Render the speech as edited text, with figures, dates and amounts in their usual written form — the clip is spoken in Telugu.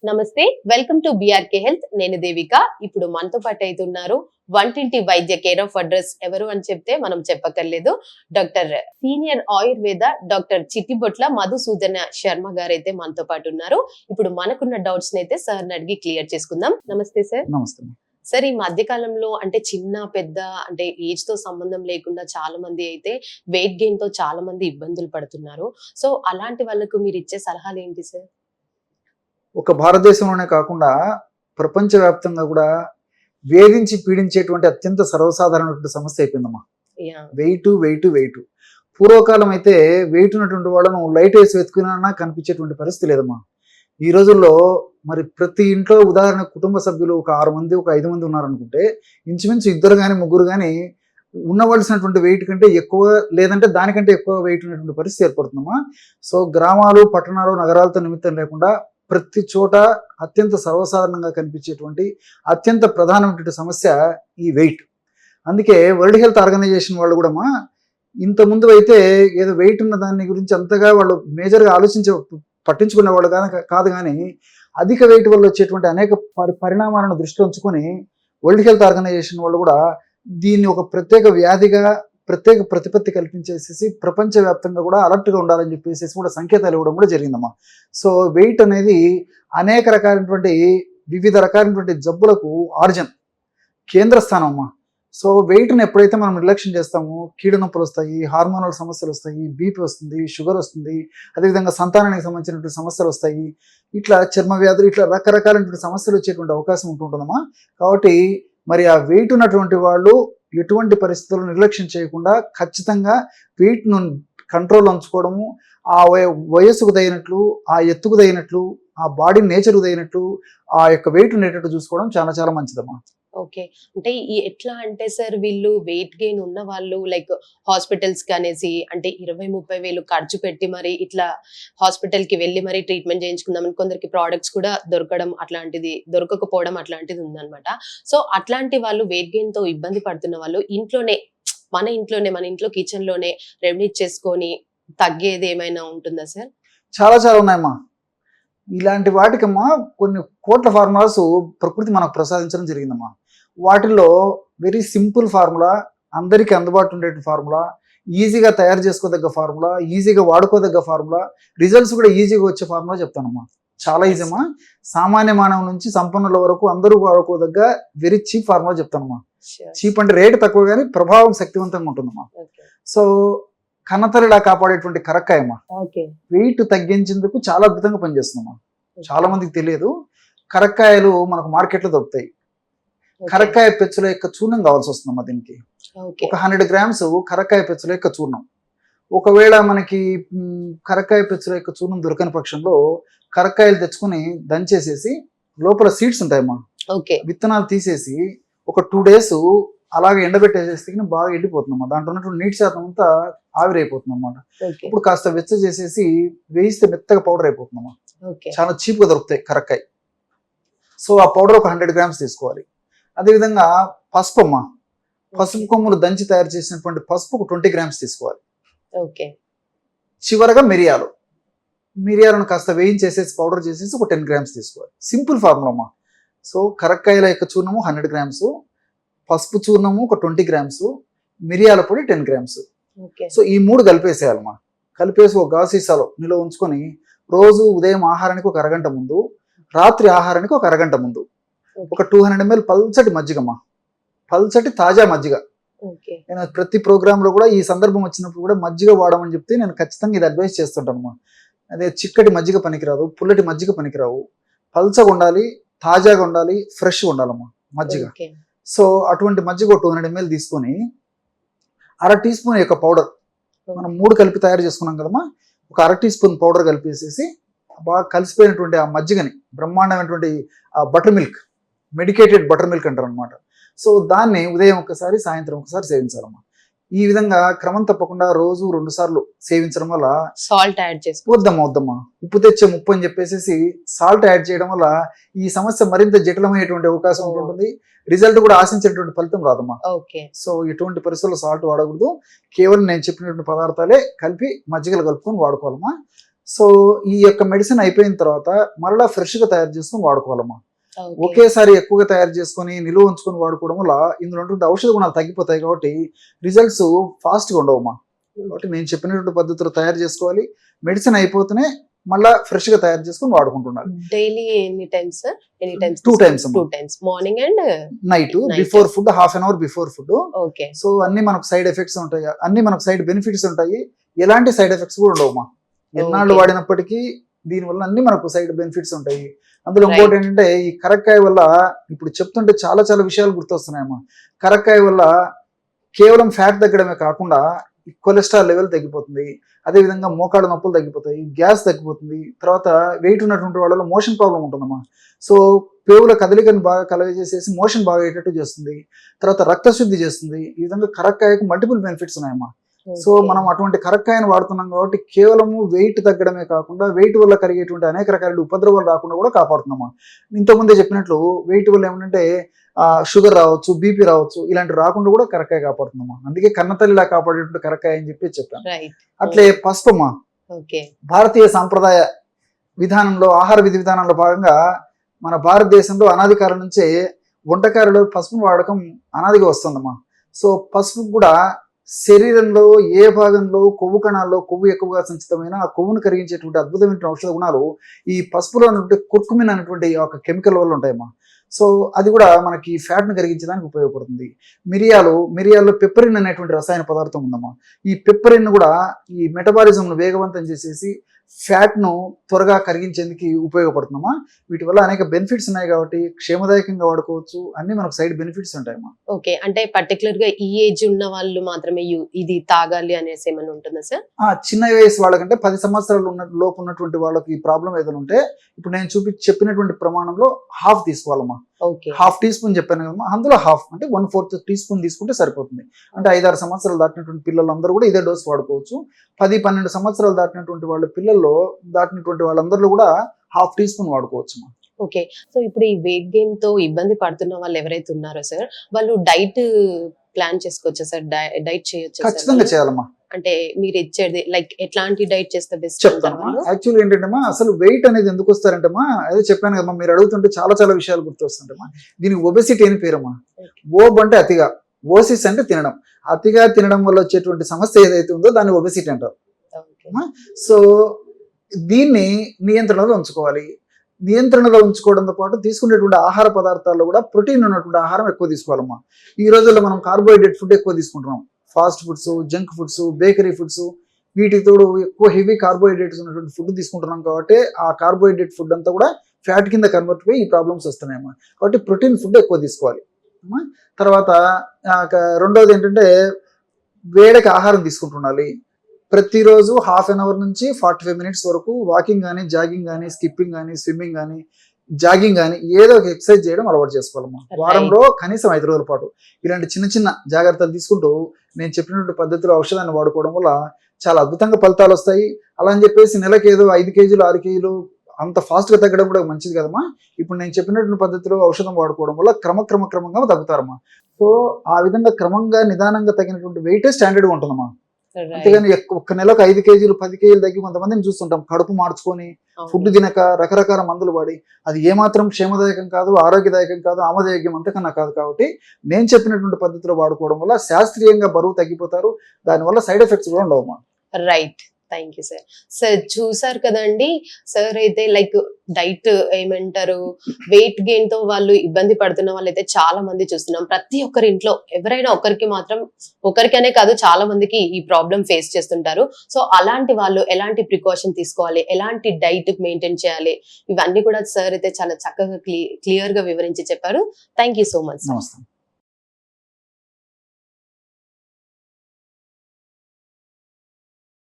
నమస్తే, వెల్కమ్ టు బిఆర్కే హెల్త్. నేను దేవిక. ఇప్పుడు మనతో పాటు అయితున్నారు వంటింటి వైద్య కేర్ ఆఫ్ అడ్రస్. ఎవరు అని చెప్తే మనం చెప్పక్కర్లేదు, doctor senior Ayurveda doctor Chittibotla Madhusudana Sharma గారు అయితే మనతో పాటు ఉన్నారు. ఇప్పుడు మనకున్న డౌట్స్ అయితే సార్ అడిగి క్లియర్ చేసుకుందాం. నమస్తే సార్. నమస్తే. సార్, ఈ మధ్య కాలంలో అంటే చిన్న పెద్ద అంటే ఏజ్ తో సంబంధం లేకుండా చాలా మంది అయితే వెయిట్ గెయిన్ తో చాలా మంది ఇబ్బందులు పడుతున్నారు. సో అలాంటి వాళ్ళకు మీరు ఇచ్చే సలహాలు ఏంటి సార్? ఒక భారతదేశంలోనే కాకుండా ప్రపంచవ్యాప్తంగా కూడా వేధించి పీడించేటువంటి అత్యంత సర్వసాధారణమైన సమస్య అయిపోయిందమ్మా. వెయిట్. పూర్వకాలం అయితే వెయిట్ ఉన్నటువంటి వాళ్ళను లైట్ వేసి వెతుకున్నా కనిపించేటువంటి పరిస్థితి లేదమ్మా. ఈ రోజుల్లో మరి ప్రతి ఇంట్లో ఉదాహరణ కుటుంబ సభ్యులు ఒక 6 మంది, ఒక 5 మంది ఉన్నారనుకుంటే ఇంచుమించు 2 కానీ 3 కానీ ఉండవలసినటువంటి వెయిట్ కంటే ఎక్కువ, లేదంటే దానికంటే ఎక్కువ వెయిట్ ఉన్నటువంటి పరిస్థితి ఏర్పడుతుందమ్మా. సో గ్రామాలు, పట్టణాలు, నగరాలతో నిమిత్తం లేకుండా ప్రతి చోట అత్యంత సర్వసాధారణంగా కనిపించేటువంటి అత్యంత ప్రధానమైనటువంటి సమస్య ఈ వెయిట్. అందుకే వరల్డ్ హెల్త్ ఆర్గనైజేషన్ వాళ్ళు కూడా ఇంత ముందు అయితే ఏదో వెయిట్ ఉన్న దాని గురించి అంతగా వాళ్ళు మేజర్గా పట్టించుకునే వాళ్ళు కాదు కానీ అధిక వెయిట్ వల్ల వచ్చేటువంటి అనేక పరిణామాలను దృష్టిలో ఉంచుకొని వరల్డ్ హెల్త్ ఆర్గనైజేషన్ వాళ్ళు కూడా దీన్ని ఒక ప్రత్యేక వ్యాధిగా ప్రత్యేక ప్రతిపత్తి కల్పించేసేసి ప్రపంచవ్యాప్తంగా కూడా అలర్ట్గా ఉండాలని చెప్పేసి కూడా సంకేతాలు ఇవ్వడం కూడా జరిగిందమ్మా. సో వెయిట్ అనేది అనేక రకాలైనటువంటి వివిధ రకాలైనటువంటి జబ్బులకు కేంద్ర స్థానం అమ్మా. సో వెయిట్ని ఎప్పుడైతే మనం నిర్లక్ష్యం చేస్తామో కీళ్ళ నొప్పులు వస్తాయి, హార్మోనల్ సమస్యలు వస్తాయి, బీపీ వస్తుంది, షుగర్ వస్తుంది, అదేవిధంగా సంతానానికి సంబంధించినటువంటి సమస్యలు వస్తాయి, ఇట్లా చర్మ వ్యాధులు, ఇట్లా రకరకాలైనటువంటి సమస్యలు వచ్చేటువంటి అవకాశం ఉంటుందమ్మా. కాబట్టి మరి ఆ వెయిట్ ఉన్నటువంటి వాళ్ళు ఎటువంటి పరిస్థితుల్లో నిర్లక్ష్యం చేయకుండా ఖచ్చితంగా వెయిట్ను కంట్రోల్ ఉంచుకోవడము, ఆ వయస్సుకు తగినట్లు, ఆ ఎత్తుకు తగినట్లు, ఆ బాడీ నేచర్కు తగినట్లు ఆ యొక్క వెయిట్ ఉండేటట్టు చూసుకోవడం చాలా చాలా మంచిదమ్మా. ఓకే, అంటే ఎట్లా అంటే సార్, వీళ్ళు వెయిట్ గెయిన్ ఉన్న వాళ్ళు లైక్ హాస్పిటల్స్ కి అనేసి అంటే 20-30 వేలు ఖర్చు పెట్టి మరి ఇట్లా హాస్పిటల్ కి వెళ్ళి మరి ట్రీట్మెంట్ చేయించుకుందామని కొందరికి ప్రోడక్ట్స్ కూడా దొరకకపోవడం అట్లాంటిది ఉందన్నమాట. సో అట్లాంటి వాళ్ళు వెయిట్ గెయిన్ తో ఇబ్బంది పడుతున్న వాళ్ళు మన ఇంట్లో కిచెన్ లోనే రెమెడీ చేసుకొని తగ్గేది ఏమైనా ఉంటుందా సార్? చాలా చాలా ఉన్నాయమ్మా. ఇలాంటి వాటికమ్మా కొన్ని కోట్ల ఫార్ములాస్ ప్రకృతి మనకు ప్రసాదించడం జరిగిందమ్మా. వాటిల్లో వెరీ సింపుల్ ఫార్ములా, అందరికీ అందుబాటులో ఉండే ఫార్ములా, ఈజీగా తయారు చేసుకోదగ్గ ఫార్ములా, ఈజీగా వాడుకోదగ్గ ఫార్ములా, రిజల్ట్స్ కూడా ఈజీగా వచ్చే ఫార్ములా చెప్తానమ్మా. చాలా ఈజీ అమ్మా. సామాన్య మానవ నుంచి సంపన్నుల వరకు అందరూ వాడుకోదగ్గ వెరీ చీప్ ఫార్ములా చెప్తానమ్మా. చీప్ అంటే రేటు తక్కువ కానీ ప్రభావం శక్తివంతంగా ఉంటుందమ్మా. సో కన్నతల్లిలా కాపాడేటువంటి కరక్కాయమ్మా వెయిట్ తగ్గించేందుకు చాలా అద్భుతంగా పనిచేస్తుందమ్మా. చాలా మందికి తెలియదు. కరక్కాయలు మనకు మార్కెట్లో దొరుకుతాయి. కరక్కాయ పెచ్చుల యొక్క చూర్ణం కావాల్సి వస్తుందమ్మా. దీనికి ఒక 100 గ్రామ్స్ కరక్కాయ పెచ్చుల యొక్క చూర్ణం. ఒకవేళ మనకి కరక్కాయ పెచ్చుల యొక్క చూర్ణం దొరకని పక్షంలో కరక్కాయలు తెచ్చుకుని దంచేసేసి లోపల సీడ్స్ ఉంటాయమ్మా, విత్తనాలు తీసేసి ఒక 2 days అలాగే ఎండబెట్టేసేస్తే బాగా ఎండిపోతుందమ్మా. దాంట్లో ఉన్నటువంటి నీటి శాతం అంతా ఆవిరైపోతుంది అన్నమాట. ఇప్పుడు కాస్త వెచ్చ చేసేసి వేయిస్తే మెత్తగా పౌడర్ అయిపోతుందమ్మా. చాలా చీప్గా దొరుకుతాయి కరక్కాయ. సో ఆ పౌడర్ ఒక 100 గ్రామ్స్ తీసుకోవాలి. అదేవిధంగా పసుపు అమ్మా, పసుపు కొమ్ములు దంచి తయారు చేసినటువంటి పసుపు ఒక 20 గ్రామ్స్ తీసుకోవాలి. చివరగా మిరియాలను కాస్త వేయించేసేసి పౌడర్ చేసేసి ఒక 10 గ్రామ్స్ తీసుకోవాలి. సింపుల్ ఫార్ములా అమ్మా. సో కరక్కాయల యొక్క చూర్ణము 100 గ్రామ్స్, పసుపు చూర్ణము ఒక 20 గ్రామ్స్, మిరియాల పొడి 10 గ్రామ్స్. సో ఈ 3 కలిపేసేయాలమ్మా. కలిపేసి ఒక గాజు సీసాలో నిల్వ ఉంచుకొని రోజు ఉదయం ఆహారానికి ఒక అరగంట ముందు, రాత్రి ఆహారానికి ఒక అరగంట ముందు ఒక 200 ml పల్చటి మజ్జిగమ్మా, పల్చటి తాజా మజ్జిగ. నేను ప్రతి ప్రోగ్రాంలో కూడా ఈ సందర్భం వచ్చినప్పుడు కూడా మజ్జిగ వాడమని చెప్తే నేను ఖచ్చితంగా ఇది అడ్వైస్ చేస్తుంటానమ్మా. అదే చిక్కటి మజ్జిగ పనికిరాదు, పుల్లటి మజ్జిగ పనికిరావు, పల్చగా ఉండాలి, తాజాగా ఉండాలి, ఫ్రెష్గా ఉండాలమ్మా మజ్జిగ. సో అటువంటి మజ్జిగ 200 ml తీసుకొని 1/2 టీ స్పూన్ యొక్క పౌడర్, మనం 3 కలిపి తయారు చేసుకున్నాం కదమ్మా, ఒక 1/2 టీ స్పూన్ పౌడర్ కలిపేసేసి బాగా కలిసిపోయినటువంటి ఆ మజ్జిగని బ్రహ్మాండమైనటువంటి ఆ butter milk, medicated butter milk అంటారు అనమాట. సో దాన్ని ఉదయం ఒకసారి, సాయంత్రం ఒకసారి సేవించాలమ్మా. ఈ విధంగా క్రమం తప్పకుండా రోజు 2 సార్లు సేవించడం వల్ల సాల్ట్ యాడ్ చేసి వద్దమ్మా ఉప్పు తెచ్చే ముప్పు అని చెప్పేసి సాల్ట్ యాడ్ చేయడం వల్ల ఈ సమస్య మరింత జటిలమయ్యేటువంటి అవకాశం ఉంటుంది. రిజల్ట్ కూడా ఆశించేటువంటి ఫలితం రాదమ్మా. సో ఎటువంటి పరిస్థితుల్లో సాల్ట్ వాడకూడదు. కేవలం నేను చెప్పినటువంటి పదార్థాలే కలిపి మజ్జిగలు కలుపుకొని వాడుకోవాలమ్మా. సో ఈ యొక్క మెడిసిన్ అయిపోయిన తర్వాత మరలా ఫ్రెష్ గా తయారు చేసుకొని వాడుకోవాలమ్మా. ఓకే. ఒకేసారి ఎక్కువగా తయారు చేసుకొని నిలువ ఉంచుకొని వాడుకోవడం వల్ల ఇందులో ఉన్నటువంటి ఔషధ గుణాలు తగ్గిపోతాయి కాబట్టి రిజల్ట్స్ ఫాస్ట్ గా ఉండవమ్మా. కాబట్టి నేను చెప్పినటువంటి పద్ధతిలో తయారు చేసుకోవాలి. మెడిసిన్ అయిపోతేనే మళ్ళా ఫ్రెష్ గా తయారు చేసుకొని వాడుకుంటున్నారు. డైలీ ఎన్ని times sir? Any times? 2 times అమ్మా. 2 times, morning and night Night. Before food, half an hour before food. Okay. So అన్ని మనకు సైడ్ ఎఫెక్ట్స్ ఉంటాయి, అన్ని మనకు సైడ్ బెనిఫిట్స్ ఉంటాయి, ఎలాంటి సైడ్ ఎఫెక్ట్స్ కూడా ఉండవమ్మా. ఎన్నాళ్ళు Okay. వాడినప్పటికీ దీనివల్ల అన్ని మనకు సైడ్ బెనిఫిట్స్ ఉంటాయి. అందులో Right. ఇంకోటి ఏంటంటే ఈ కరక్కాయ వల్ల ఇప్పుడు చెప్తుంటే చాలా చాలా విషయాలు గుర్తొస్తున్నాయమ్మా. కరక్కాయ వల్ల కేవలం ఫ్యాట్ తగ్గడమే కాకుండా కొలెస్ట్రాల్ లెవెల్ తగ్గిపోతుంది, అదేవిధంగా మోకాళ్ళ నొప్పులు తగ్గిపోతాయి, గ్యాస్ తగ్గిపోతుంది, తర్వాత వెయిట్ ఉన్నటువంటి వాళ్ళలో మోషన్ ప్రాబ్లం ఉంటుందమ్మా. సో పేవుల కదలికను బాగా కలగజేసేసి మోషన్ బాగా అయ్యేటట్టు చేస్తుంది, తర్వాత రక్తశుద్ధి చేస్తుంది. ఈ విధంగా కరక్కాయకు మల్టిపుల్ బెనిఫిట్స్ ఉన్నాయమ్మా. సో మనం అటువంటి కరక్కాయను వాడుతున్నాం కాబట్టి కేవలము వెయిట్ తగ్గడమే కాకుండా వెయిట్ వల్ల కలిగేటువంటి అనేక రకాల ఉపద్రవాలు రాకుండా కూడా కాపాడుతున్నామా. ఇంతకుముందే చెప్పినట్లు వెయిట్ వల్ల ఏమంటే షుగర్ రావచ్చు, బీపీ రావచ్చు, ఇలాంటి రాకుండా కూడా కరక్కాయ కాపాడుతున్నామా. అందుకే కన్నతల్లిలా కాపాడేటువంటి కరక్కాయ అని చెప్పి చెప్పాను. రైట్. అట్లే పసుపమ్మా. ఓకే. భారతీయ సాంప్రదాయ విధానంలో, ఆహార విధి విధానంలో భాగంగా మన భారతదేశంలో అనాది కాలం నుంచే వంటకాలలో పసుపు వాడకం అనాదిగా వస్తుందమ్మా. సో పసుపు కూడా శరీరంలో ఏ భాగంలో కొవ్వు కణాల్లో కొవ్వు ఎక్కువగా సంచితమైన ఆ కొవ్వును కరిగించేటువంటి అద్భుతమైన ఔషధ గుణాలు ఈ పసుపులో ఉన్నటువంటి కుర్కుమిన్ అనేటువంటి ఒక కెమికల్ వల్ల ఉంటాయమ్మా. సో అది కూడా మనకి ఫ్యాట్ ను కరిగించడానికి ఉపయోగపడుతుంది. మిరియాల్లో పెప్పరిన్ అనేటువంటి రసాయన పదార్థం ఉందమ్మా. ఈ పెప్పరిన్ కూడా ఈ మెటబాలిజం ను వేగవంతం చేసేసి ఫ్యాట్ ను త్వరగా కరిగించేందుకు ఉపయోగపడుతుందమ్మా. వీటి వల్ల అనేక బెనిఫిట్స్ ఉన్నాయి కాబట్టి క్షేమదాయకంగా వాడుకోవచ్చు, అన్ని మనకు సైడ్ బెనిఫిట్స్ ఉంటాయమ్మా. ఓకే. అంటే పర్టికులర్ గా ఈ ఏజ్ ఉన్న వాళ్ళు మాత్రమే ఇది తాగాలి అనేసి ఏమైనా ఉంటుందా సార్? చిన్న వయసు వాళ్ళకంటే 10 సంవత్సరాలు లోపు ఉన్నటువంటి వాళ్ళకి ఈ ప్రాబ్లం ఏదైనా ఉంటే ఇప్పుడు నేను చెప్పినటువంటి ప్రమాణంలో హాఫ్ తీసుకోవాలమ్మా. ఓకే. హాఫ్ టీ స్పూన్ చెప్పాను కదమ్మా, అందులో హాఫ్ అంటే 1/4 టీ స్పూన్ తీసుకుంటే సరిపోతుంది. అంటే 5-6 సంవత్సరాలు దాటినటువంటి పిల్లలందరూ కూడా ఇదే డోస్ వాడుకోవచ్చు. 10-12 సంవత్సరాలు దాటినటువంటి దాటినటువంటి వాళ్ళందరిలో కూడా హాఫ్ టీ స్పూన్ వాడుకోవచ్చు. ఓకే. సో ఇప్పుడు ఈ వెయిట్ గెయిన్ తో ఇబ్బంది పడుతున్న వాళ్ళు ఎవరైతే ఉన్నారో సార్, వాళ్ళు డైట్ ప్లాన్ చేసుకోవచ్చా సార్? డైట్ చేయొచ్చా ఖచ్చితంగా సార్? చేయాలమ్మా. అంటే మీరు ఇచ్చేది లైక్ ఎట్లాంటి డైట్ చేస్తే బెస్ట్? చెప్తానమ్మా. యాక్చువల్ ఏంటంటమ్మా, అసలు వెయిట్ అనేది ఎందుకు వస్తారంటమ్మా, అదే చెప్పాను కదమ్మా, మీరు అడుగుతుంటే చాలా చాలా విషయాలు గుర్తొస్తుంటమ్మా. దీనికి ఒబెసిటీ అని పేరమ్మా. ఓబ్ అంటే అతిగా, ఓసిస్ అంటే తినడం. అతిగా తినడం వల్ల వచ్చేటువంటి సమస్య ఏదైతే ఉందో దాన్ని ఒబెసిటీ అంటారు. సో దీన్ని నియంత్రణలో ఉంచుకోవాలి. నియంత్రణలో ఉంచుకోవడంతో పాటు తీసుకునేటువంటి ఆహార పదార్థాల్లో కూడా ప్రోటీన్ ఉన్నటువంటి ఆహారం ఎక్కువ తీసుకోవాలమ్మా. ఈ రోజుల్లో మనం కార్బోహైడ్రేట్ ఫుడ్ ఎక్కువ తీసుకుంటున్నాం. Fast foods, junk foods, bakery foods, వీటికి తోడు ఎక్కువ హెవీ కార్బోహైడ్రేట్స్ ఉన్నటువంటి ఫుడ్ తీసుకుంటున్నాం కాబట్టి ఆ కార్బోహైడ్రేట్ ఫుడ్ అంతా కూడా ఫ్యాట్ కింద కన్వర్ట్ అయ్యి ఈ ప్రాబ్లమ్స్ వస్తున్నాయమ్మా. కాబట్టి ప్రోటీన్ ఫుడ్ ఎక్కువ తీసుకోవాలి. తర్వాత రెండోది ఏంటంటే వేడకి ఆహారం తీసుకుంటుండాలి. ప్రతిరోజు హాఫ్ అన్ అవర్ నుంచి 45 minutes వరకు వాకింగ్ కానీ, జాగింగ్ కానీ, స్కిప్పింగ్ కానీ, స్విమ్మింగ్ కానీ, జాగింగ్ కానీ ఏదో ఒక ఎక్సర్సైజ్ చేయడం అలవాటు చేసుకోవాలమ్మా. వారంలో కనీసం 5 రోజుల పాటు ఇలాంటి చిన్న చిన్న జాగ్రత్తలు తీసుకుంటూ నేను చెప్పినటువంటి పద్ధతిలో ఔషధాన్ని వాడుకోవడం వల్ల చాలా అద్భుతంగా ఫలితాలు వస్తాయి. అలా అని చెప్పేసి నెలకి ఏదో 5 kgs 6 kgs అంత ఫాస్ట్ గా తగ్గడం కూడా మంచిది కదమ్మా. ఇప్పుడు నేను చెప్పినటువంటి పద్ధతిలో ఔషధం వాడుకోవడం వల్ల క్రమంగా తగ్గుతారమ్మా. సో ఆ విధంగా క్రమంగా నిదానంగా తగినటువంటి వెయిటే స్టాండర్డ్ గా ఉంటుందమ్మా. అంతేగాని ఒక్క నెలకు 5 kgs 10 kgs తగ్గి కొంతమందిని చూస్తుంటాం కడుపు మార్చుకొని ఫుడ్ తినక రకరకాల మందులు వాడి, అది ఏమాత్రం క్షేమదాయకం కాదు, ఆరోగ్యదాయకం కాదు, ఆమదాయకం అంతకన్నా కాదు. కాబట్టి నేను చెప్పినటువంటి పద్ధతిలో వాడుకోవడం వల్ల శాస్త్రీయంగా బరువు తగ్గిపోతారు, దానివల్ల సైడ్ ఎఫెక్ట్స్ కూడా ఉండవమ్మా. Right. Thank you sir. Sir చూసారు కదండి, సార్ అయితే లైక్ డైట్ ఏమంటారు, వెయిట్ గెయిన్ తో వాళ్ళు ఇబ్బంది పడుతున్న వాళ్ళు అయితే చాలా మంది చూస్తున్నాం. ప్రతి ఒక్కరి ఇంట్లో ఎవరైనా ఒకరికి మాత్రం, ఒకరికనే కాదు చాలా మందికి ఈ ప్రాబ్లం ఫేస్ చేస్తుంటారు. సో అలాంటి వాళ్ళు ఎలాంటి ప్రికాషన్ తీసుకోవాలి, ఎలాంటి డైట్ మెయింటైన్ చేయాలి, ఇవన్నీ కూడా సార్ అయితే చాలా చక్కగా క్లియర్ గా వివరించి చెప్పారు. Thank you so much. నమస్తే.